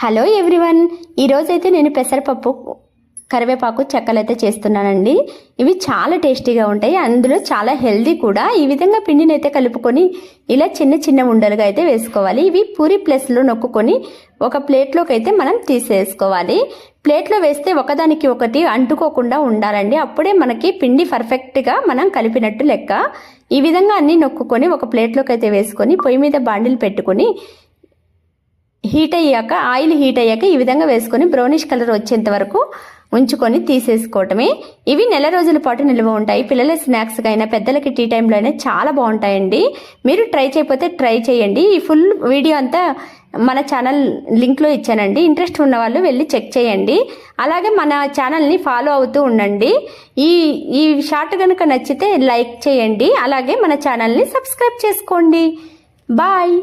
Hello everyone, ఈరోజైతే నేను పెసరపప్పు కరివేపాకు చెక్కలైతే చేస్తున్నానండి. ఇవి చాలా టేస్టీగా ఉంటాయి, అందులో చాలా హెల్దీ కూడా. ఈ విధంగా పిండిని అయితే కలుపుకొని ఇలా చిన్న చిన్న ఉండలుగా అయితే వేసుకోవాలి. ఇవి పూరి ప్లేస్లో నొక్కుకొని ఒక ప్లేట్లోకి అయితే మనం తీసేసుకోవాలి. ప్లేట్లో వేస్తే ఒకదానికి ఒకటి అంటుకోకుండా ఉండాలండి, అప్పుడే మనకి పిండి పర్ఫెక్ట్గా మనం కలిపినట్టు లెక్క. ఈ విధంగా అన్ని నొక్కుకొని ఒక ప్లేట్లోకి అయితే వేసుకొని పొయ్యి మీద బాండిల్ పెట్టుకొని ఆయిల్ హీట్ అయ్యాక ఈ విధంగా వేసుకొని బ్రౌనిష్ కలర్ వచ్చేంత వరకు ఉంచుకొని తీసేసుకోవటమే. ఇవి నెల రోజుల పాటు నిల్వ ఉంటాయి. పిల్లల స్నాక్స్గా అయినా పెద్దలకి టీ టైంలో అయినా చాలా బాగుంటాయండి. మీరు ట్రై చేయకపోతే ట్రై చేయండి. ఈ ఫుల్ వీడియో అంతా మన ఛానల్ లింక్లో ఇచ్చానండి. ఇంట్రెస్ట్ ఉన్న వాళ్ళు వెళ్ళి చెక్ చేయండి. అలాగే మన ఛానల్ని ఫాలో అవుతూ ఉండండి. ఈ షార్ట్ కనుక నచ్చితే లైక్ చేయండి. అలాగే మన ఛానల్ని సబ్స్క్రైబ్ చేసుకోండి. బాయ్.